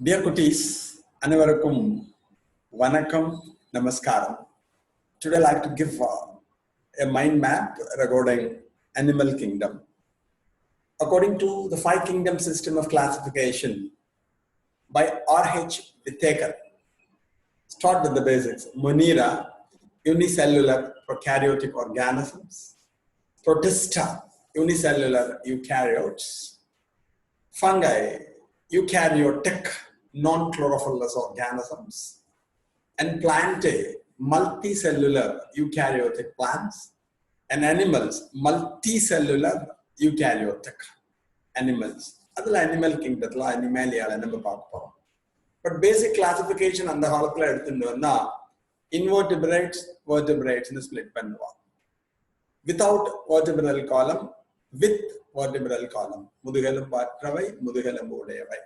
Dear Kutis, Anivarakum, Vanakam, Namaskaram. Today I'd like to give a mind map regarding animal kingdom. According to the five kingdom system of classification by R.H. Whittaker, start with the basics. Monera, unicellular prokaryotic organisms. Protista, unicellular eukaryotes. Fungi, eukaryotic non-chlorophyllous organisms. And Plantae, multicellular eukaryotic plants. And animals, multicellular eukaryotic animals. That's the animal kingdom, animalia. But basic classification on the whole invertebrates, vertebrates in the split panwa. Without vertebral column, with vertebral column. Mudugalum patravai, mudugalum bodayavai.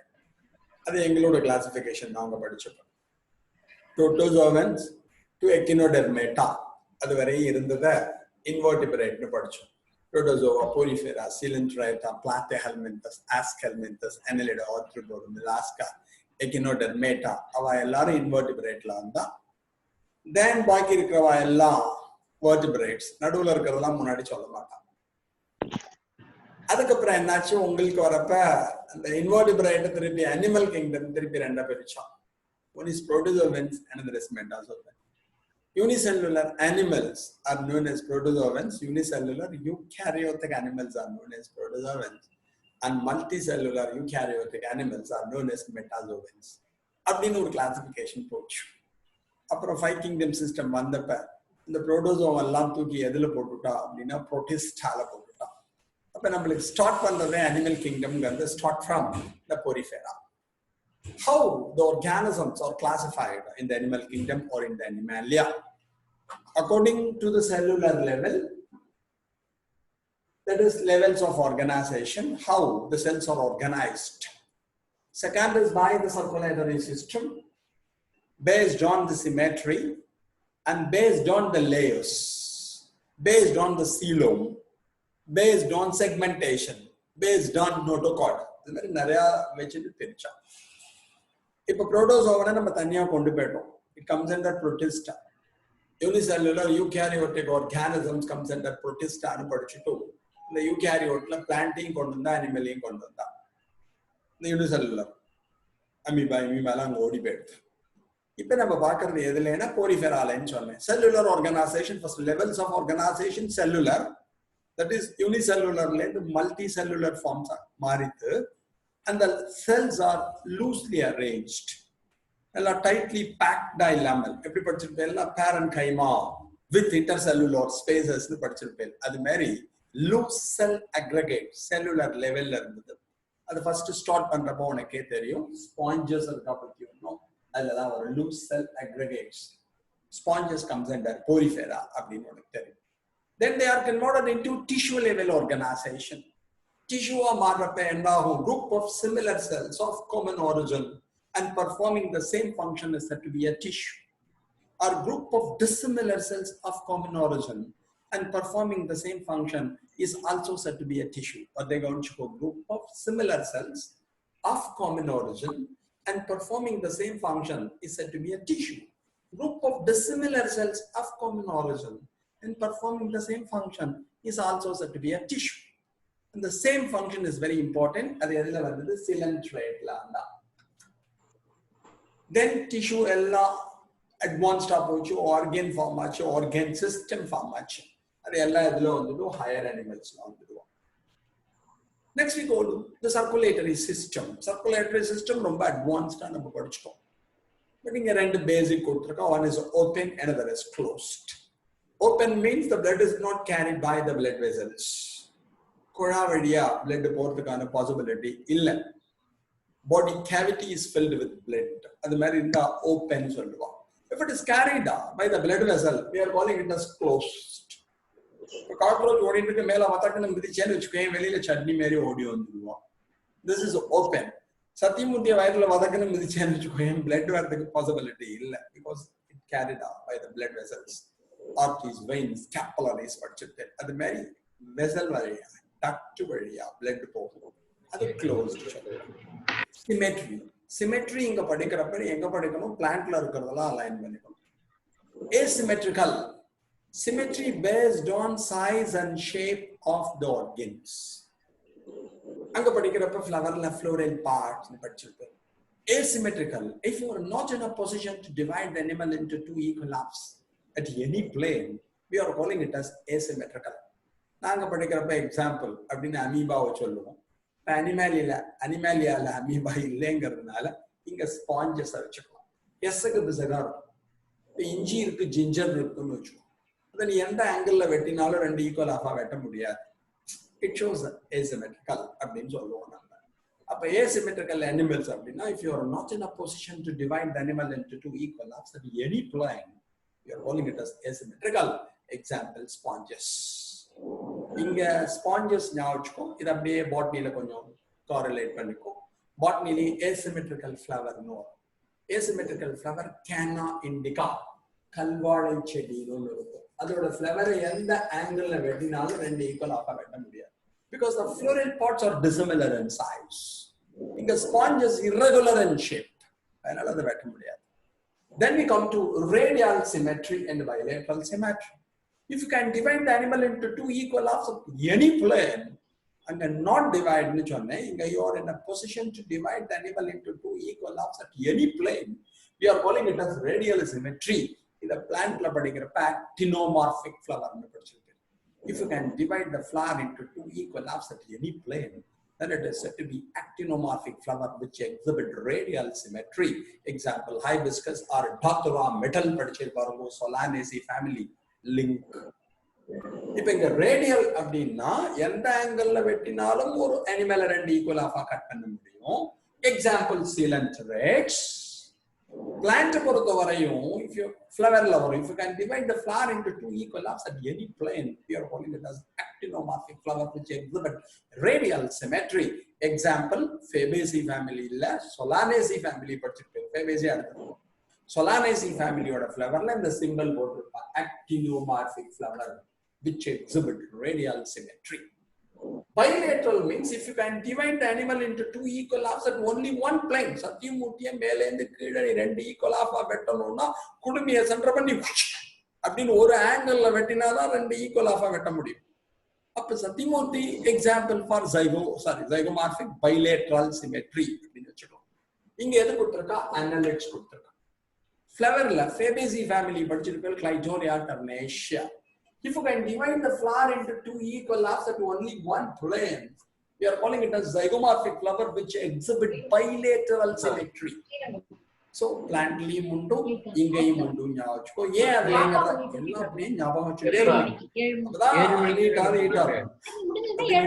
That's the classification. Protozoans to echinodermata. That's the invertebrate. Protozoa, porifera, coelenterata, platyhelminthes, aschelminthes, annelida, arthropoda, mollusca, echinodermata. These invertebrate. Then, baki irukkrava vertebrates. நடுவுல இருக்கறதெல்லாம் முன்னாடி சொல்ல மாட்டான். அதுக்கு அப்புறம் என்னாச்சு உங்களுக்கு வரப்ப அந்த இன்வெர்டிபிரேட் திருப்பி அனிமல் கிங்டம் திருப்பி ரெண்டா பிரிச்சோம். One is protozoans, another is metazoans. Unicellular animals are known as protozoans. Unicellular eukaryotic animals are known as protozoans. And multicellular eukaryotic animals are known as metazoans. அப்படின்னு ஒரு கிளாசிஃபிகேஷன் போச்சு. அப்புறம் five kingdom system வந்தப்ப இந்த புரோட்டோசோம் எல்லாம் தூக்கி எதுல போட்டுட்டா அப்படின்னா புரோட்டிஸ்டால போட்டுட்டா. அப்ப நம்மளுக்கு ஸ்டார்ட் பண்றதே அனிமல் கிங்டம்ங்கிறது start from the Porifera. How the organisms are classified in the animal kingdom or in the animalia? According to the cellular level, that is levels of organization, how the cells are organized. Second is by the circulatory system, based on the symmetry, and based on the layers, based on the coelom, based on segmentation, based on notochord. This is நிறைய வெச்சிட்டு பிரிச்சா. இப்போ புரோட்டோசோவனை நம்ம தனியா கொண்டு போய்ட்டோம். It comes under protista. Unicellular eukaryotic organisms comes under protista னு படிச்சிட்டோம். இந்த யூகாரியோட்ல பிளான்ட்டையும் கொண்டு வந்தா அனிமலையும் கொண்டு வந்தா. இந்த யூனிசெல்லுலர் அமீபா எல்லாம் அங்க ஓடி போயிடுது. இப்போ நம்ம பார்க்கறது எதுலன்னா போரிஃபெராலன்னு சொன்னேன். Cellular organisation first levels of organisation cellular, that is யூனிசெல்லுலர்ல இருந்து மல்டி செல்லுலர் ஃபார்ம்ஸ் மாறித்து. And the cells are loosely arranged, எல்லாம் tightly packed dilamal. எப்படி படிச்சிருப்பேன் எல்லாம் parenchyma with intercellular spaces னு படிச்சிருப்பேன். அது மாதிரி loose cell aggregate cellular level ல இருந்தது. அது ஃபர்ஸ்ட் ஸ்டார்ட் பண்றப்போ உனக்கே தெரியும் ஸ்பாஞ்சஸ் இருக்கா பத்தி ஒன்றும் அதுலதான் ஒரு loose cell aggregates. Sponges comes under porifera அப்படின்னு உனக்கு தெரியும். Then they are converted into tissue level organization. Tissue Marappa என்னாகும்? Group of similar cells of common origin and performing the same function is said to be a tissue. Or group of dissimilar cells of common origin and performing the same function is also said to be a tissue. Or they going to go group of similar cells of common origin and performing the same function is said to be a tissue. Group of dissimilar cells of common origin and performing the same function is also said to be a tissue. And the same function is very important. அது எதுல வந்தது? coelenterate. Then tissue எல்லாம் அட்வான்ஸ்டா போச்சு, organ form ஆச்சு, organ system form ஆச்சு. அது எல்லாம் எதுல வந்துடும்? ஹையர் அனிமல்ஸ்ல வந்துடுவோம். Next we go to the circulatory system. Circulatory system ரொம்ப அட்வான்ஸ்டா நம்ம படிச்சிட்டோம். பட் இங்க ரெண்டு பேசிக் கொடுத்திருக்கோம். One is open, another is closed. Open means the blood is not carried by the blood vessels. குழா வழியா blood போறதுக்கான பாசிபிலிட்டி இல்ல. Body cavity is filled with blood. அது மாதிரி இருந்தா open சொல்லுவோம். If it is carried by the blood vessel, we are calling it as closed. Cockroach ஓடிட்டு இருக்க மேல மத்தக்கன்னு மிதிச்சேன்னு வச்சுக்கோங்க, வெளியில சட்னி மாதிரி ஓடி வந்துடுவோம். This is open. சத்தியமூர்த்திய வயர்ல வதக்கன்னு மிதிச்சேன்னு வச்சுக்கோங்க, blood வரதுக்கு பாசிபிலிட்டி இல்ல. Because it carried by the blood vessels. Arteries, veins, capillaries படிச்சிருக்கேன். அது மாதிரி வெசல் வழியா duct வழியா blood போகும். அது closed. Symmetry. Symmetry இங்க படிக்கிறப்ப எங்க படிக்கணும், பிளான்ட்ல இருக்கிறதெல்லாம் அலைன் பண்ணிக்கணும். Asymmetrical, symmetry based on size and shape of the organs. அங்க படிக்கிறப்ப ஃப்ளவர்ல floral parts படிச்சிருப்போம். Asymmetrical, if you are not in a position to divide the animal into two equal halves at any plane, we are calling it as asymmetrical. நாங்க படிக்கிறப்ப example அப்படின்னு அமீபாவை சொல்லுவோம். அனிமேலியால amoeba இல்லைங்கிறதுனால இங்க sponges வச்சுக்கலாம். எஸ்ஸுக்கு பிசகா இருக்கும். இஞ்சி இருக்கு, ஜிஞ்சர் இருக்குன்னு வச்சுக்கோம். அதை நீ எந்த ஆங்கிள் வெட்டினாலும் ரெண்டு ஈக்குவல் ஆஃபா வெட்ட முடியாது. இட் ஷோஸ் asymmetrical அப்படின்னு சொல்லுவோம் நம்ம. அப்ப asymmetrical animals அப்படின்னா, if you are not in a position to divide the animal into two equal halves at any plane, we are calling it as asymmetrical. Example, sponges. இங்க sponges ஞாபகம், இது அப்படியே பாட்னில கொஞ்சம் correlate பண்ணிக்கோ. பாட்னில asymmetrical flower no. asymmetrical flower canna indica, கல்வாழை செடின்னு இருக்கும். அதோட ஃப்ளவரை எந்த ஆங்கிள் வெட்டினாலும் ரெண்டு ஈக்குவல் ஆஃபா வெட்ட முடியாது. Because the floral parts are dissimilar in size. இங்க sponge is irregular in shape. அதனால அதை வெட்ட முடியாது. Then we come to radial symmetry and bilateral symmetry. If you can divide the animal into two equal halves of any plane and then not divide னு சொன்னேன், இங்க you are in a position to divide the animal into two equal halves at any plane, we are calling it as radial symmetry. இத பிளான்ட்ல படிக்கிறப்ப actinomorphic flower னு படிச்சிருக்கேன். If you can divide the flower into two equal halves at any plane, then it is said to be actinomorphic flower which exhibit radial symmetry. Example, hibiscus or Datura metal படிச்சிருப்பாருங்க, Solanaceae family link. இப்ப இங்க radial அப்படின்னா எந்த angle வெட்டினாலும் ஒரு அனிமலை ரெண்டு equal ஆஃபா cut பண்ண முடியும். Example, coelenterate. Plant பொறுத்த வரையும் if you flowerல வரும், if you can divide the flower into two equal halves at any plane, we are calling it as actinomorphic flower which exhibit radial symmetry. Example, Fabaceae family இல்ல Solanaceae family படிச்சிருப்பேன். Fabaceae அடுத்து Solanaceae family-யோட flowerல இந்த symbol போட்டிருப்பா, actinomorphic flower which exhibit radial symmetry. Bilateral means if you can divide the animal into two equal halves at only one plane. சத்தியமூர்த்திய மேல இருந்து கீழே ரெண்டு equal ஆஃபா வெட்டணும்னா குடுமியை centre பண்ணி அப்படின்னு ஒரு ஆங்கிள் வெட்டினாதான் ரெண்டு ஈக்குவல் ஆஃபா வெட்ட முடியும். அப்ப Sathyamurthy example for zygomorphic bilateral symmetry அப்படின்னு வச்சுக்கோம். இங்க எது கொடுத்திருக்கா, அனலிட்ஸ் கொடுத்திருக்கா. ஃப்ளவர்ல Fabaceae family படிச்சிருப்பேன், Clitoria ternaceae. If you can divide the flower into two equal halves at only one plane, we are calling it as zygomorphic flower which exhibit bilateral symmetry. So plant லயும் உண்டு, இங்கேயும் உண்டு ஞாபகம். ஏன் அது எல்லாம் அப்படியே ஞாபகம் வச்சுட்டே இருக்கும்.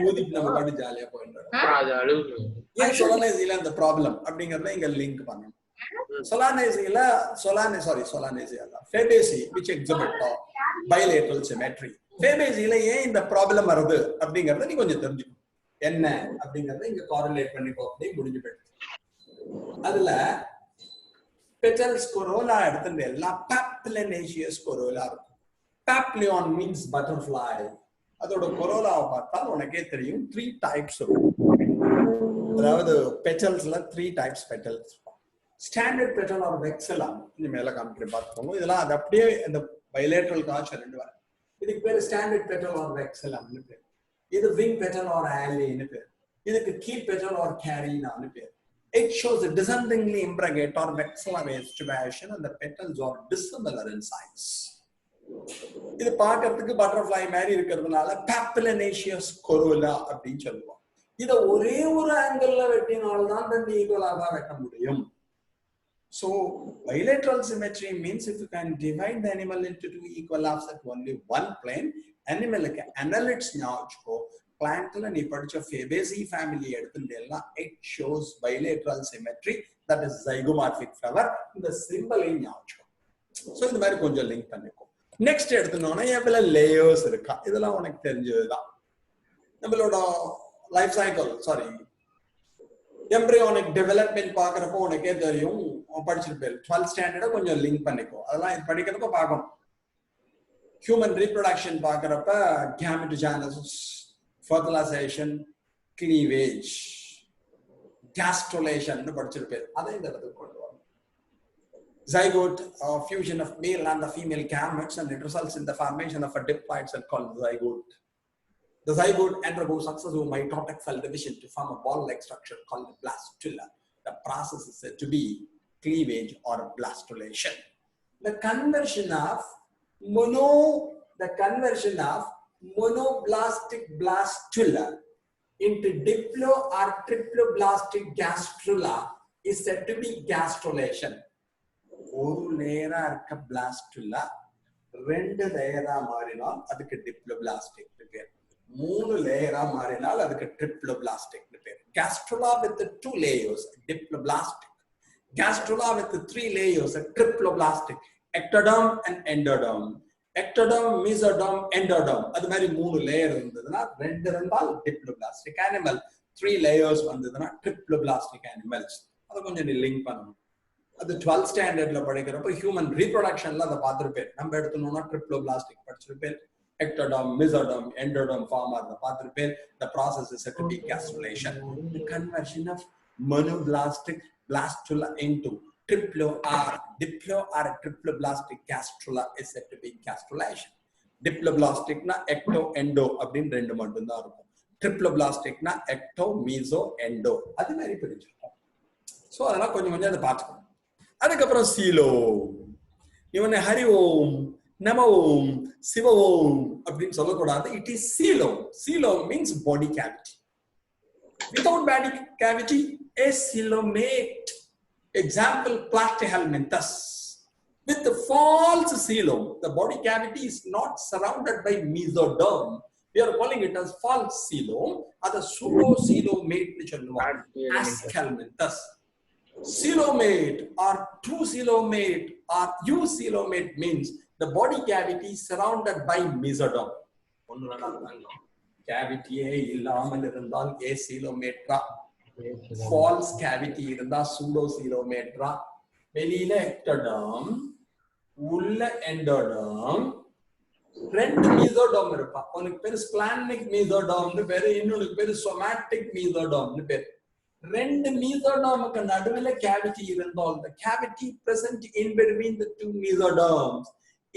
ஊதிட்டு நம்ம பாட்டு ஜாலியா போயிட்டு ஏன் சொலானேசியில அந்த ப்ராப்ளம் அப்படிங்கறத இங்க லிங்க் பண்ணணும். Solanaceae Fabaceae which exhibit bilateral symmetry. Fabaceae ஏன் இந்த ப்ராப்ளம் வருது அப்படிங்கறத நீ கொஞ்சம் தெரிஞ்சுக்கணும். என்ன அப்படிங்கறத இங்க கோரிலேட் பண்ணிக்கோ அப்படி முடிஞ்சு போயிடுது. அதுல petals corolla எடுத்துட்டு எல்லாம் papillinaceous corolla இருக்கும். Papillon means butterfly. அதோட கொரோலாவை பார்த்தா உனக்கே தெரியும் 3 டைப்ஸ் இருக்கும். அதாவது பெட்டல்ஸ்ல 3 types petals. Standard petal or vexillum இந்த மேல காமிக்கிறேன் பார்த்துக்கோங்க. இதெல்லாம் அது அப்படியே இந்த பைலேட்ரல் காட்ச் ரெண்டு வர. இதுக்கு பேர் ஸ்டாண்டர்ட் பெட்டல் ஆர் வெக்ஸலம்னு பேர். இது விங் பெட்டல் ஆர் ஆலின்னு பேர். இதுக்கு கீ பெட்டல் ஆர் கேரினான்னு பேர். It shows a descendingly imbricate or vexillary vegetation and the petals are dissimilar in size. இது பார்க்கிறதுக்கு பட்டர்ஃப்ளை மாதிரி இருக்கிறதுனால papillinaceous corolla அப்படின்னு சொல்லுவோம். இத ஒரே ஒரு ஆங்கிள் வெட்டினால்தான் ரெண்டு ஈக்குவலாக வெட்ட முடியும். So bilateral symmetry means if you can divide the animal into two equal halves at only one plane, animal க்கு annelids ஞாபகோ plantல நீ படிச்ச Fabaceae family எடுத்துட்டேன்னா it shows bilateral symmetry, that is zygomorphic flower. இந்த symbol ஞாபகோ. So இந்த மாதிரி கொஞ்சம் link பண்ணிக்கோ. நெக்ஸ்ட் எடுத்துனோம்னா எவ்வளவு லேயர்ஸ் இருக்கா, இதெல்லாம் உனக்கு தெரிஞ்சதுதான். நம்மளோட லைஃப் சைக்கிள் எம்பரியானிக் டெவலப்மெண்ட் பாக்குறப்போ உனக்கே தெரியும், படிச்சிருப்பேன் 12th ஸ்டாண்டர்ட கொஞ்சம் லிங்க் பண்ணிக்கோ. அதெல்லாம் இது படிக்கிறப்ப பார்க்கணும். ஹியூமன் ரீப்ரொடக்ஷன் பாக்குறப்ப கேமெட்டோஜெனசிஸ், ஃபர்டிலைசேஷன், கிளீவேஜ், gastrulation னு படிச்சிருப்பீங்க. அதை இந்த இடத்துக்கு கொண்டு வரணும். Zygote, fusion of male and the female gametes, and it results in the formation of a diploid cell called zygote. The zygote undergoes successive mitotic cell division to form a ball-like structure called the blastula. The process is said to be cleavage or blastulation. The conversion of monoblastic blastula into diplo or triploblastic gastrula is said to be gastrulation. ஒரு லேயரா இருக்க blastula ரெண்டு லேயரா மாறினால் அதுக்கு diploblastic பேர். மூணு லேயரா மாறினால் அதுக்கு triploblastic பேர். Gastrula with the 2 layers, diploblastic. Gastrula with the 3 layers, triploblastic. Ectoderm and endoderm. Ectoderm, mesoderm, endoderm. அது மாதிரி 3 லேயர் இருந்ததுன்னா ரெண்டு இருந்தால் diploblastic animal, 3 layers வந்ததுன்னா triploblastic animals. அதை கொஞ்சம் லிங்க் பண்ணணும். அது 12th ஸ்டாண்டர்ட்ல படிக்கிறப்ப ஹியூமன் ரீப்ரொடக்ஷன்ல அதை பார்த்திருப்பேன். நம்ம எடுத்துனோம்னா triploblastic படிச்சிருப்பேன். Ectoderm, mesoderm, endoderm form are the pathway. The process is said to be gastrulation. The conversion of monoblastic blastula into diplo or triploblastic gastrula is said to be gastrulation. Diploblastic na ecto endo அப்படினு ரெண்டு மட்டும் தான் இருக்கும். Triploblastic na ecto meso endo. அது மாதிரி பிரிச்சிருக்கும். So அதெல்லாம் கொஞ்சம் கொஞ்சம் அதை பார்த்துக்கணும். அதுக்கப்புறம் சீலோ. இவனை ஹரி ஓம் Nama Om, Siva Om, அப்படின்னு சொல்லக்கூடாது. It is coelom. Coelom means body cavity. Without body cavity, a coelomate. Example, Platyhelminthes. With the false coelom, the body cavity is not surrounded by mesoderm. We are calling it as false coelom. Or pseudo-coelomate, which are Aschelminthes. Coelomate or true coelomate or eucoelomate means the body cavity is surrounded by mesoderm. Cavity இல்லாமல் இருந்தால் acoelometra, false cavity இருந்தால் pseudocoelometra, வெளியில ectoderm, உள்ள endoderm, ரெண்டு mesoderm இருப்பா. உனக்கு பேரு splenic mesoderm னு பேரு, இன்னொருக்கு பேரு somatic mesoderm னு பேரு. ரெண்டு mesodermக்கு நடுவுல cavity இருந்தால் the cavity present in between the 2 mesoderms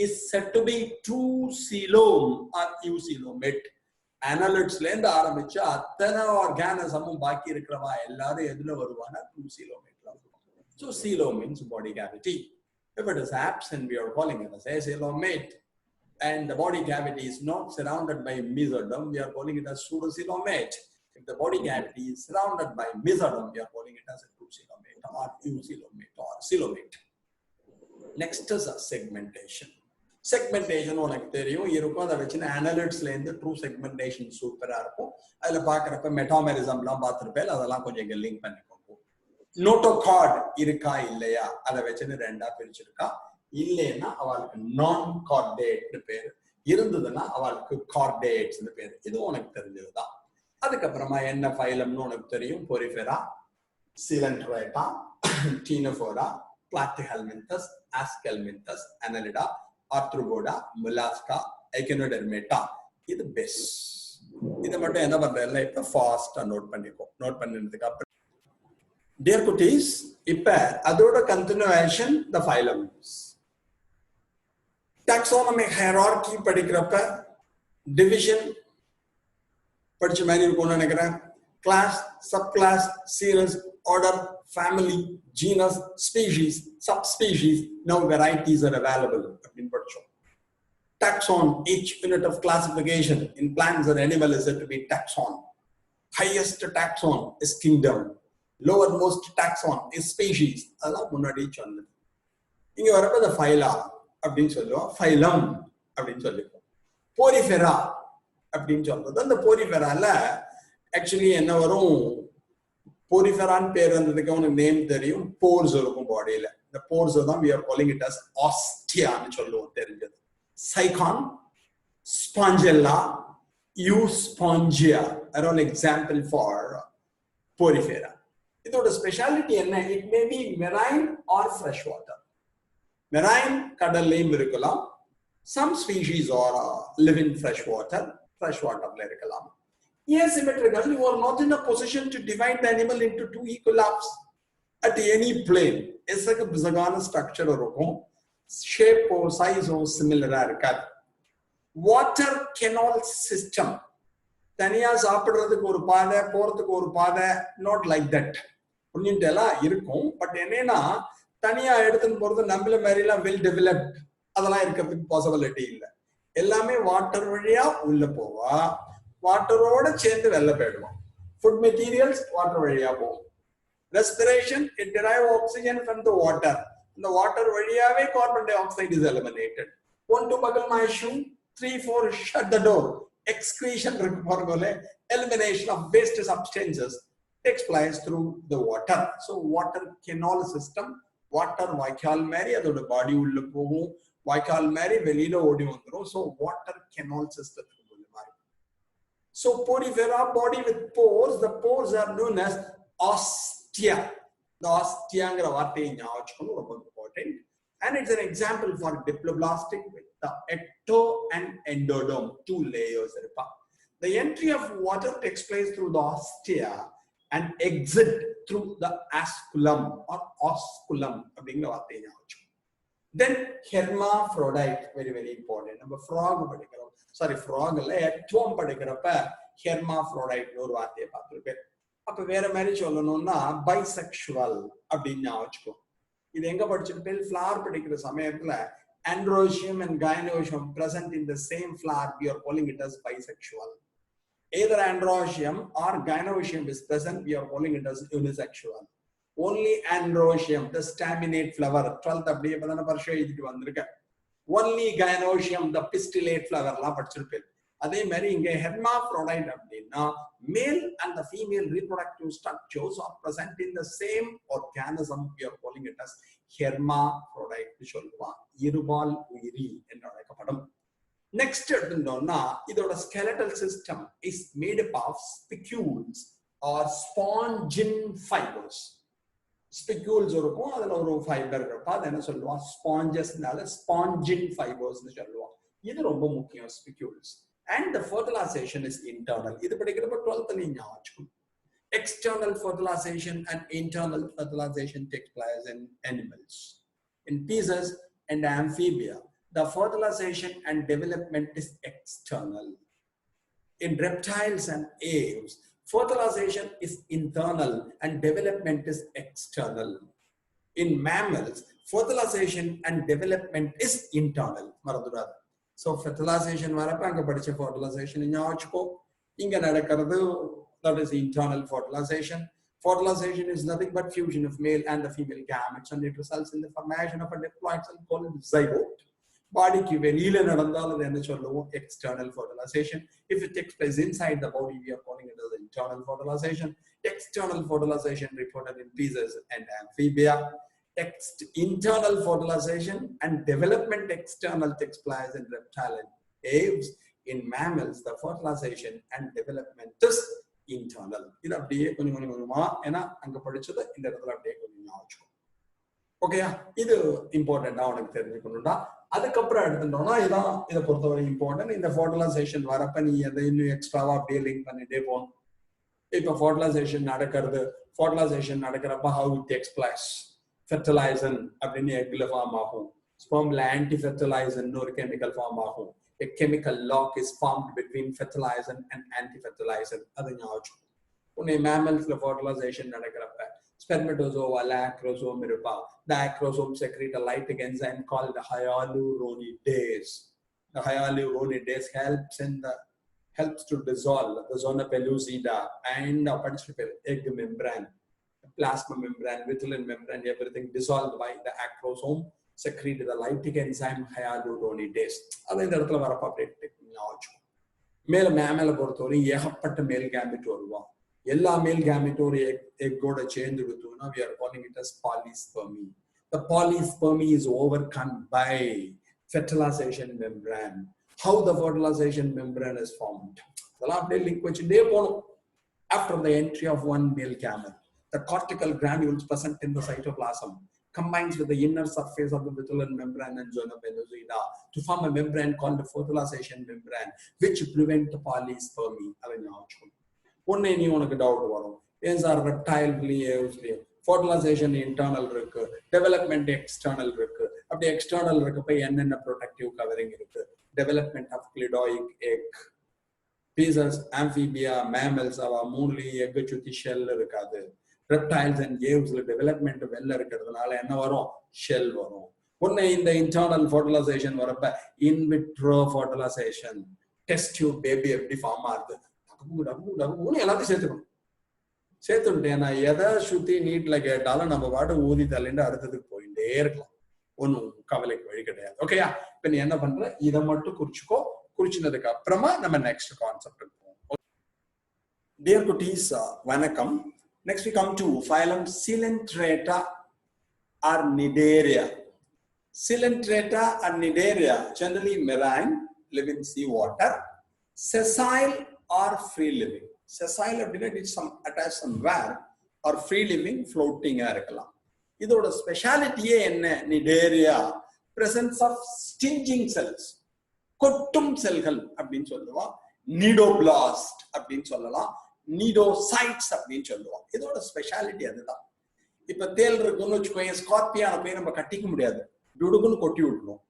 is said to be true coelom or eucoelomate. Annelids ல இருந்து ஆரம்பிச்சு அத்தனை ஆர்கானிசமும் பாக்கி இருக்கிறவா எல்லாரும் எதுல வருவானா true coelomate. So coelom means body cavity. If it is absent, we are calling it as acoelomate. And the body cavity is not surrounded by mesoderm, we are calling it as pseudocoelomate. If the body cavity is surrounded by mesoderm, we are calling it as a true coelomate or eucoelomate or coelomate. Next is a segmentation. Segmentation உனக்கு தெரியும் இருக்கும். அதை வச்சு அனலிட்ஸ்ல இருந்து true segmentation சூப்பரா இருக்கும். அதுல பாக்குறப்ப மெட்டாமெரிசம்லாம் பார்த்திருப்பேன். அதெல்லாம் கொஞ்சம் இங்க லிங்க் பண்ணிக்கோங்க. நோட்டோகார்ட் இருக்கா இல்லையா அதை வச்சுன்னு ரெண்டா பிரிச்சிருக்கா. இல்லைன்னா அவளுக்கு நான் கார்டேட் பேரு, இருந்ததுன்னா அவளுக்கு கார்டேட்ஸ் பேரு. இதுவும் உனக்கு தெரிஞ்சதுதான். அதுக்கப்புறமா என்ன ஃபைலம்னு உனக்கு தெரியும். பொரிஃபெரா, சிலன்ட்ரேட்டா, Ctenophora, Platyhelminthes, Aschelminthes, Annelida, Arthropoda, Mollusca, Echinodermata. This is best. This is what fast note பண்ணிக்கோ. நோட் பண்ணினதுக்கு அப்புறம் dear cuties, இப்ப அதோட continuation the phylums. Taxonomic hierarchy படிக்கிறப்ப division படிச்ச மாதிரி இருக்கும்னு நினைக்கிறேன். Class, subclass, genus, order, family, genus, species, subspecies. Now varieties are available. Taxon, each unit of classification in plants or animal is said to be taxon. Highest taxon is kingdom. Lowermost taxon is species. அதெல்லாம் முன்னாடி சொன்னது. இங்க வரப்ப the phyla அப்படின்னு சொல்லுவோம். phylum அப்படின்னு சொல்லிப்போம். Porifera அப்படின்னு சொல்றது. அந்த poriferaல actually என்ன வரும்? Poriferan பேர் வந்ததுக்கு அவனுக்கு நேம் தெரியும். Pores இருக்கும் பாடியில. The pores தான் we are calling it as ostia ன்னு சொல்லுவோம் தெரிஞ்சது. Sycon, Spongella, Euspongia are all example for porifera. இதோட ஸ்பெஷாலிட்டி என்ன? It may be marine or freshwater. Marine கடல்லையும் இருக்கலாம். Some species are live in freshwater, freshwaterல இருக்கலாம். Asymmetrical, you are not in a position to divide the animal into two equal halves at any plane. ऐसा का bizagana structure होगा, shape or size or similar है. Water canal system. தனியா சாப்பிடுறதுக்கு ஒரு பாதை, போறதுக்கு ஒரு பாதை, not like that. புரிஞ்சுட்டேலாம் இருக்கும். பட் என்னன்னா தனியா எடுத்துன்னு போறது நம்மள மாதிரிலாம் வெல் டெவலப்ட் அதெல்லாம் இருக்கிறதுக்கு பாசிபிலிட்டி இல்லை. எல்லாமே வாட்டர் வழியா உள்ள போவா, வாட்டரோட சேர்ந்து வெளில போயிடுவோம். ஃபுட் மெட்டீரியல்ஸ் வாட்டர் வழியா போகும். Respiration, it derive oxygen from the water. இந்த வாட்டர் வழியாவே carbon dioxide is eliminated. 1 to buckle my shoe, 3, 4 shut the door. Excretion இருக்கு பாருங்களே, elimination of waste substances takes place through the water. So water canal system, water வாய்க்கால் மாதிரி அதோட பாடி உள்ள போகும், வாய்க்கால் மாதிரி வெளியில ஓடி வந்துரும். So water canal system. So porifera, body with pores, the pores are known as ostia. The ostiaங்கிற வார்த்தையை ஞாபகம் வச்சுக்கணும், ரொம்ப important. And it's an example for diploblastic with the ecto and endodome, 2 layers. The entry of water takes place through the ostia and exit through the asculum or osculum. Then hermaphrodite, very very important. Number frog படிக்கிறோம், sorry frog இல்ல, ectome படிக்கிறப்ப hermaphrodite ஒரு வார்த்தையை பார்த்திருப்பேன். அப்ப வேற மாதிரி சொல்லணும்னா bisexual அப்படின்னு ஞாபகம். இது எங்க படிச்சிருப்பேன்? flower படிக்கிற சமயத்துல androecium and gynoecium present in the same flower, we are calling it as bisexual. Either androecium or gynoecium is present, we are calling it as unisexual. Only androecium, the staminate flower, 12th அப்படியே பதான வருஷம் எழுதிட்டு வந்திருக்க. Only gynoecium, the pistillate flower எல்லாம் படிச்சிருப்பேன். அதே மாதிரி இங்க hermaphrodite அப்படின்னா male and the female reproductive structures are present in the same organism, we are calling it as hermaphrodite. சொல்லுவான் இருபால் உயிரி என்று அழைக்கப்படும். Next எடுத்துட்டோம்னா இதோட skeletal system is made up of spicules or spongin fibers. Spicules இருக்கும், அதுல ஒரு ஃபைபர் இருப்பா, அது என்ன சொல்லுவான் ஸ்பாஞ்சஸ்னால spongin fibers னு சொல்லுவான். இது ரொம்ப முக்கியம் spicules. And the fertilization is internal. இது படிக்கிறப்ப 12th ல ஞாபகம் வச்சுக்கணும். External fertilization and internal fertilization takes place in animals. In pisces and amphibia, the fertilization and development is external. In reptiles and aves, fertilization is internal and development is external. In mammals, fertilization and development is internal. மறந்துடாது. So fertilization வரப்ப அங்க படிச்ச fertilization ஞாபகம் வச்சுக்கோ. இங்க நடக்கிறது that is internal fertilization. Fertilization is nothing but fusion of male and the female gametes, and it results in the formation of a diploid cell called zygote. Bodyக்கு வெளியில நடந்தால் அது என்ன சொல்லுவோம்? External fertilization. If it takes place inside the body, we are calling it as internal fertilization. External fertilization reported in pisces and amphibia. Internal fertilization and development external takes place in reptile and aves. In mammals, the fertilization and development is internal. இது அப்படியே கொஞ்சம் கொஞ்சமா ஏன்னா அங்க படிச்சது இந்த இடத்துல அப்படியே கொஞ்சம் ஞாபகம். ஓகேயா? இது இம்பார்ட்டண்டா உனக்கு தெரிஞ்சுக்கணும்டா. அதுக்கப்புறம் எடுத்துட்டோம்னா இதான் இதை பொறுத்தவரை இம்பார்ட்டன்ட். இந்த fertilization வரப்ப நீ அதை இன்னும் எக்ஸ்ட்ராவா அப்படியே லிங்க் பண்ணிட்டே போகணும். இப்ப fertilization நடக்கிறப்ப how it takes place. Fertilization அப்படின்னு எக்ல ஃபார்ம் ஆகும். ஸ்பெர்ம்ல anti-fertilization ஒரு கெமிக்கல் ஃபார்ம் ஆகும். A chemical lock is formed between fertilization and anti-fertilization. அது ஞாபகம். உன்னை mammals-ல fertilization நடக்கிறப்ப spermatozoa acrosome இருப்பா. The acrosome secrete a lytic enzyme called hyaluronidase. The hyaluronidase helps to dissolve the zona pellucida and egg membrane, plasma membrane, vitelline membrane, everything dissolved by the acrosome, secreted the lytic enzyme hyaluronidase. அது இந்த இடத்துல வரப்ப அப்படியே ஞாபகம். மேல மேமலை பொறுத்தவரை ஏகப்பட்ட மேல் கேமெட் வருவான். எல்லா மேல் கேமெட் ஒரு எக்கோட சேர்ந்து எடுத்தோம்னா we are calling it as polyspermy. The polyspermy is overcome by fertilization membrane. How the fertilization membrane is formed? அதெல்லாம் அப்படியே லிங்க் வச்சுட்டே போகணும். After the entry of one male gamete, the cortical granules present in the cytoplasm combines with the inner surface of the vitelline membrane and zona pellucida to form a membrane called the fertilization membrane, which prevent the polyspermy. ஒன்னு நீ உனக்கு doubt வரும். ஏன் sir ரெப்டைல்ஸ்லயே fertilisation internal இருக்கு, development external இருக்கு. அப்படி external இருக்கப்ப என்னென்ன ப்ரொடெக்டிவ் கவரிங் இருக்கு? Development of cleidoic egg, pisces, amphibia, mammals அவ மூணுலயும் எக் சுத்தி ஷெல் இருக்காது. ரெப்டைல்ஸ் அண்ட் ஏவ்ஸ்ல டெவலப்மெண்ட் வெல்ல இருக்கிறதுனால என்ன வரும்? ஷெல் வரும். ஒன்னு இந்த இன்டர்னல் ஃபர்டிலைசேஷன் வரப்ப in vitro fertilisation, test tube baby எப்படி ஃபார்ம் ஆகுது எல்லாத்தையும் சேர்த்துக்கணும். சேர்த்துட்டேன் நான் எதை சுத்தி நீட்ல கேட்டாலும் நம்ம பாட்டு ஊதி தள்ளிட்டு அடுத்ததுக்கு போயிட்டே இருக்கலாம். ஒன்னும் கவலைக்கு வழி கிடையாது. ஓகேயா? இப்ப நீ என்ன பண்ற? இதை மட்டும் குறிச்சுக்கோ. குறிச்சினதுக்கு அப்புறமா நம்ம நெக்ஸ்ட் கான்செப்ட் போவோம். டியர் குட்டீஸ், வணக்கம். Next we come to phylum Coelenterata or Cnidaria. Coelenterata or Cnidaria, generally marine, live in sea water, sessile or free living. Sessile is some attached somewhere or free living, floating irukkalam. Idoda speciality enna? Cnidaria, presence of stinging cells, கொட்டும் செல்கள் அப்படின்னு சொல்லுவோம். நீடோபிளாஸ்ட் அப்படின்னு சொல்லலாம், நீடோசைட்ஸ் அப்படின்னு சொல்லுவோம். இதோட speciality அதுதான். இப்ப தேல் இருக்குன்னு வச்சுக்கோங்க, ஸ்கார்பியான போய் நம்ம கட்டிக்க முடியாது, துடுக்குன்னு கொட்டி விட்டுரும்,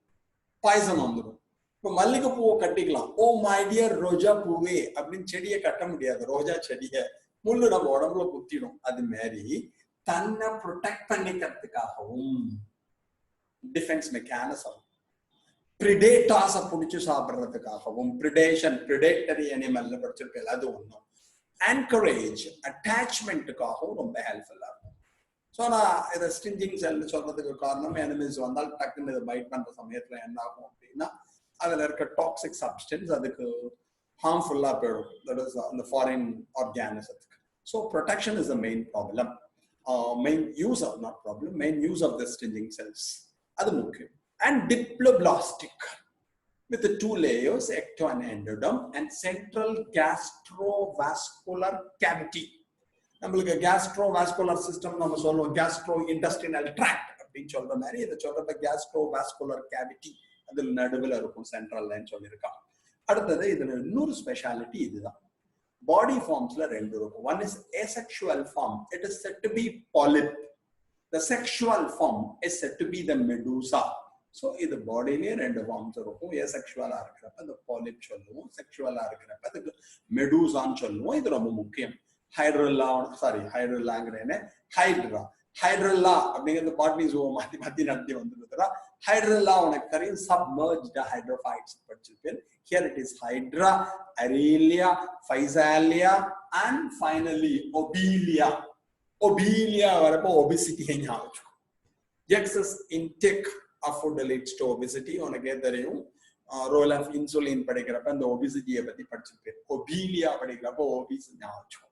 பாய்சன் வந்துடும். இப்ப மல்லிகை பூவை கட்டிக்கலாம், ஓ மை டியர் ரோஜா பூவே அப்படின்னு செடியை கட்ட முடியாது. ரோஜா செடியை முள்ளு நம்ம உடம்புல குத்திடும். அது மாதிரி தன்னை ப்ரொடெக்ட் பண்ணிக்கிறதுக்காகவும் டிஃபென்ஸ் மெக்கானிசம், பிரிடேட்டாஸை பிடிச்சி சாப்பிட்றதுக்காகவும், பிரிடேஷன், பிரிடேட்டரி அனிமல்ல படிச்சிருக்கேன், அது ஒன்றும், என்கரேஜ், அட்டாச்மெண்ட்டுக்காகவும் ரொம்ப ஹெல்ப்ஃபுல்லா இருக்கும். ஸோ நான் இதை ஸ்டிஞ்சிங் செல்னு சொல்றதுக்கு காரணம், அனிமல்ஸ் வந்தால் டக்குன்னு இதை பைட் பண்ற சமயத்துல என்ன ஆகும் அப்படின்னா அதுல இருக்க டாக்ஸிக் சப்ஸ்டன்ஸ் அதுக்கு ஹார்ம்ஃபுல்லா போயிடும், தட் இஸ் அந்த ஃபாரின் ஆர்கானிசத்துக்கு. So protection is the main problem, main use of not problem, main use of the stinging cells, அது முக்கியம். And diploblastic with the two layers, ecto and endoderm, and central gastrovascular cavity. நம்மளுக்கு gastrovascular system நம்ம சொல்லுவோம், gastrointestinal tract அப்படின்னு சொல்ற மாதிரி இதை சொல்றப்ப gastrovascular cavity அதில் நடுவில் இருக்கும், சென்ட்ரல்ல சொல்லியிருக்காங்க. அடுத்தது இதுல இன்னொரு ஸ்பெஷாலிட்டி இதுதான். பாடி ஃபார்ம்ஸ்ல ரெண்டு இருக்கும். One is asexual form, it is said to be polyp. The sexual form is said to be the medusa. So இது பாடியிலேயே ரெண்டு ஃபார்ம்ஸ் இருக்கும். ஏசெக்சுவலா இருக்கிறப்ப அந்த பாலிப் சொல்லுவோம், செக்சுவலா இருக்கிறப்ப அதுக்கு மெடூசான்னு சொல்லுவோம். இது ரொம்ப முக்கியம். ஹைட்ரல்லாங்கிறேன்னு ஹைட்ரா, ஹைட்ரல்லா அப்படிங்கிறது பாட்னி ஜூவோ மாத்தி மாத்தி நடத்தி வந்துருக்குறா. ஹைட்ரல்லா உனக்கு தெரியும், சப்மர்ஜ்டு ஹைட்ரோஃபைட்ஸ் படிச்சிருப்பேன். Here it is Hydra, Aurelia, Physalia and finally Obelia. Obelia வரப்போ obesity ஞாபகம் வச்சுக்கோ. Excess intake of food leads to obesity. உனக்கே தெரியும், ரோல் ஆஃப் இன்சுலின் படிக்கிறப்ப அந்த ஒபிசிட்டியை பத்தி படிச்சிருப்பேன். ஒபீலியா படிக்கிறப்போ ஒபிசிட்டி ஞாபகம் வச்சுக்கோ.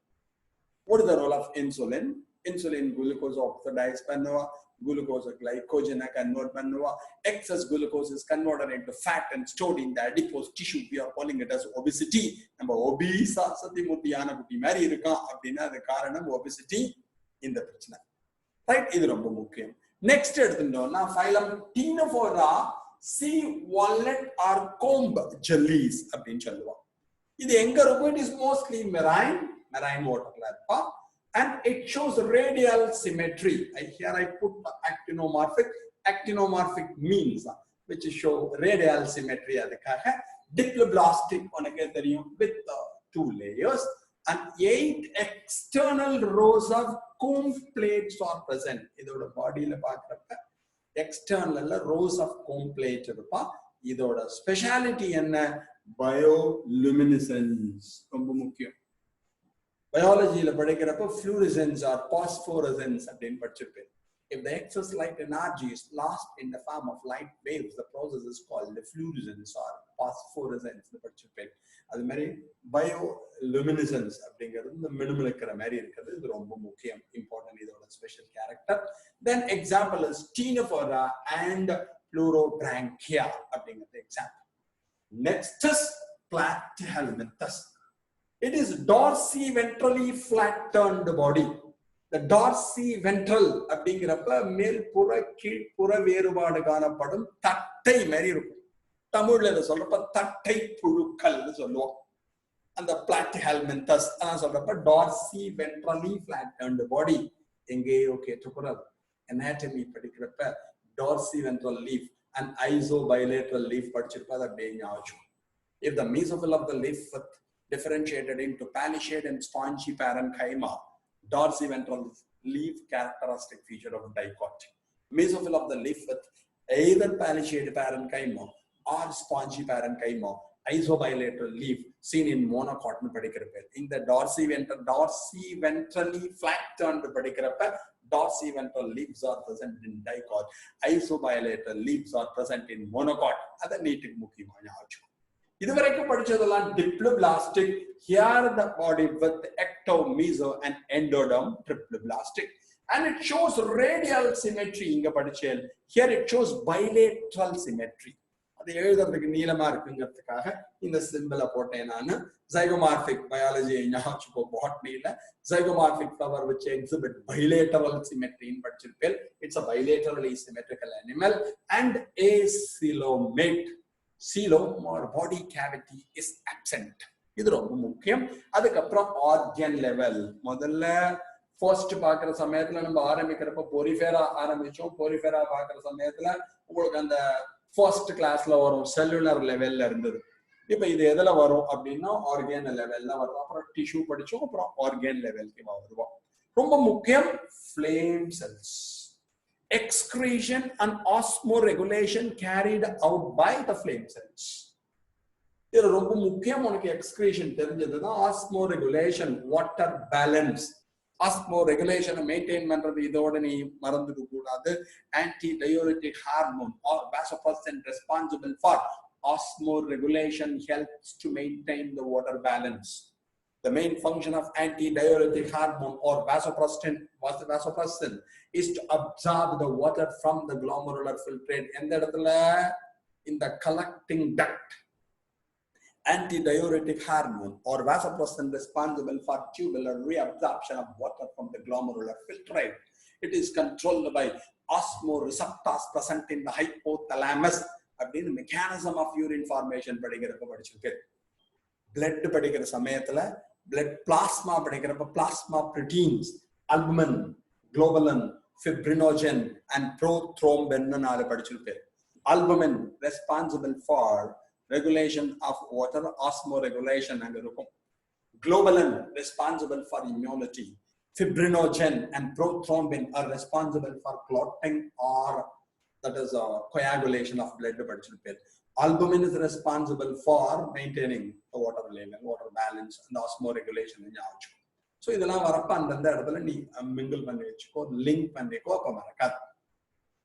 What is the role of insulin? Insulin glucose oxidize பண்ணுவா, glucose glycogen convert பண்ணுவா. Excess glucose is converted into fat and stored in the adipose tissue. We are calling it as obesity. நம்ம ஒபீசா சத்திமுத்தியான குட்டி மாதிரி இருக்கான் அப்படின்னா அது காரணம் ஒபிசிட்டி, இந்த பிரச்சனை. ரைட், இது ரொம்ப முக்கியம். நெக்ஸ்ட் எடுத்துட்டோம்னா phylum Ctenophora, sea wallet or comb jellies அப்படின்னு சொல்லுவோம். இது எங்க இருக்கும்? It is mostly marine waterல இருப்பா. And it shows radial symmetry. Here I put actinomorphic. Actinomorphic means which show radial symmetry. அதுக்காக diploblastic உனக்கே தெரியும், with 2 layers and 8 external rows of comb plates are present. இதோட பாடியில பார்க்கறப்ப எக்ஸ்டர்னல்ல rows of comb plate இருப்பா. இதோட speciality என்ன? bioluminescence, ரொம்ப முக்கியம். பயாலஜியில படிக்கிறப்ப fluorescence or phosphorescence அப்படின்னு படிச்சிருப்பேன். If the excess light energy is lost in the form of light waves, the process is called the fluorescence or phosphorescence. படிச்சிருப்பேன். அது மாதிரி bioluminescence அப்படிங்கிறது இந்த மினிமல் இருக்கிற மாதிரி இருக்கிறது, இது ரொம்ப முக்கியம், இம்பார்ட்டன்ட், இதோட special character. Then example is Ctenophora and Pleurodrankia அப்படிங்கிறது example. Next is Platyhelminthes. It is dorsiventrally flat-turned body. The dorsiventral அப்படிங்கிறப்ப மேல்புற கீழ்ப்புற வேறுபாடு காணப்படும் தட்டை மாதிரி இருக்கும். தமிழ்ல இதை சொல்றப்ப தட்டை புழுக்கள்னு சொல்லுவோம். and the platyhelminthes சொல்றப்ப dorsiventrally flattened body எங்கேயோ கேட்டுக்கிறது anatomy படிக்கிறப்ப dorsiventral leaf and isobilateral leaf படிச்சிருப்ப அது அப்படியே ஞாபகம். If the mesophyll of the leaf differentiated into palisade and spongy parenchyma, dorsiventral leaf characteristic feature of dicot. Mesophyll of the leaf with either palisade parenchyma or spongy parenchyma, isobilateral leaf seen in monocot படிக்கிறப்ப. In the dorsiventrally flattened படிக்கிறப்ப dorsiventral leaves are present in dicot. Isobilateral leaves are present in monocot. அது நீட்டுக்கு முக்கியமான ஆச்சு. இதுவரைக்கும் படிச்சதெல்லாம் diploblastic. Here the body with ecto, meso and endoderm, triploblastic, and it shows radial symmetry. இங்க படிச்சேன். Here it shows bilateral symmetry. அது எழுதுறதுக்கு நீளமா இருக்குங்கிறதுக்காக இந்த சிம்பிளை போட்டேன் நான். Zygomorphic biology ஞாபகம் botany-ல zygomorphic flower which exhibit bilateral symmetry in படிச்சிருப்பேன். It's a bilaterally symmetrical animal and acoelomate. Coelom or body cavity is absent. இது ரொம்ப முக்கியம். அதுக்கப்புறம் organ level. முதல்ல ஃபர்ஸ்ட் பாக்குற சமயத்துல நம்ம ஆரம்பிக்கிறப்ப போரிஃபெரா ஆரம்பிச்சோம். போரிஃபெரா பாக்குற சமயத்துல உங்களுக்கு அந்த ஃபர்ஸ்ட் கிளாஸ்ல வரும் செல்லுலர் லெவல்ல இருந்தது. இப்ப இது எதுல வரும் அப்படின்னா ஆர்கன் லெவல்ல வரும். அப்புறம் டிஷ்யூ படிச்சோம், அப்புறம் ஆர்கன் லெவலுக்கு வருவோம். ரொம்ப முக்கியம் flame cells. Excretion and osmoregulation carried out by the flame cells. இது ரொம்ப முக்கியம். உனக்கு எக்ஸ்கிரீஷன் தெரிஞ்சதுன்னா osmoregulation, water balance. Osmoregulation maintain பண்றது இதோட நீ மறந்துக்க கூடாது. Antidiuretic hormone or vasopressin responsible for osmoregulation helps to maintain the water balance. The main function of antidiuretic hormone or vasopressin is to absorb the water from the glomerular filtrate. எந்த இடத்துல? In the collecting duct. Antidiuretic hormone or vasopressin responsible for tubular reabsorption of water from the glomerular filtrate. It is controlled by osmoreceptors present in the hypothalamus. அப்படின்னு mechanism of urine formation படிக்கிறப்ப படிச்சிருக்கேன். blood படிக்கிற சமயத்துல blood plasma படிக்கிறப்ப plasma proteins, albumin, globulin, fibrinogen and prothrombin நாலு படிச்சிருப்பேன். Albumin responsible for regulation of water, osmoregulation அங்க இருக்கும். Globulin responsible for immunity. Fibrinogen and prothrombin are responsible for clotting or that is coagulation of blood. Albumin is responsible for maintaining the water level, water balance and osmoregulation. So இதெல்லாம் வரப்ப அந்த இடத்துல நீ mingle பண்ணி வச்சுக்கோ, link பண்ணிக்கோ, அப்ப மறக்காது.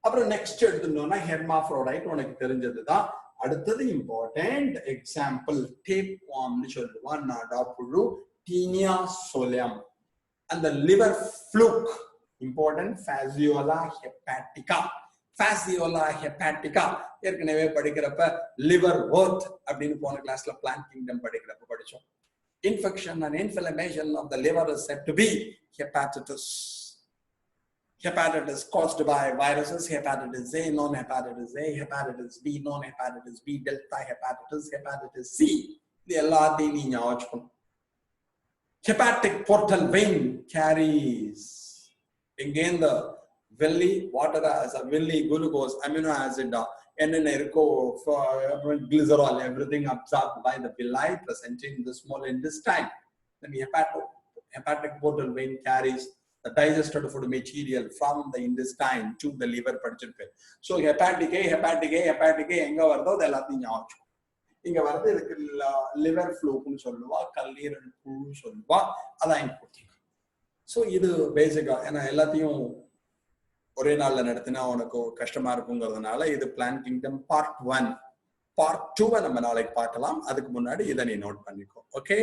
அப்புறம் நெக்ஸ்ட் எடுத்துட்டோம்னா ஹெர்மாஃப்ரோடைட் உனக்கு தெரிஞ்சதுதான். அடுத்தது இம்பார்ட்டன்ட் எக்ஸாம்பிள் டேப் வார்ம்னு சொல்லுவான் நாடாப்புழு, டீனியா சோலியம். அந்த liver fluke important Fasciola hepatica. Fasciola hepatica ஏற்கனவே படிக்கிறப்ப லிவர் வர்த் அப்படின்னு போன கிளாஸ்ல பிளான்ட் கிங்டம் படிக்கிறப்ப படிச்சோம். Infection and inflammation of the liver is said to be hepatitis. Hepatitis caused by viruses, hepatitis A, non-hepatitis A, hepatitis B, non-hepatitis B, delta hepatitis, hepatitis C. இது எல்லாத்தையும் நீ ஞாபகம். Hepatic portal vein carries again the villi water as a villi glucose amino acid என்னென்ன இருக்கோ glycerol, everything absorbed by the villi present in the small intestine. Then hepatic portal vein carries the digested food material from the intestine to the liver. படிச்சிருப்பேன். So hepatic A எங்க வருதோ அது எல்லாத்தையும் ஞாபகம். இங்க வருது இதுக்கு liver flukeன்னு சொல்லுவா, கல்லீரல் புழு சொல்லுவா, அதான் இம்பார்ட்டன்ட். ஸோ இது பேசிக்கா. ஏன்னா எல்லாத்தையும் ஒரே நாள்ல நடத்தினா உனக்கு கஷ்டமா இருக்குங்கிறதுனால இது பிளான் கிங்டம் பார்ட் 1. பார்ட் 2 நம்ம நாளைக்கு பார்க்கலாம். அதுக்கு முன்னாடி இதை நீ நோட் பண்ணிக்கோ. ஓகே.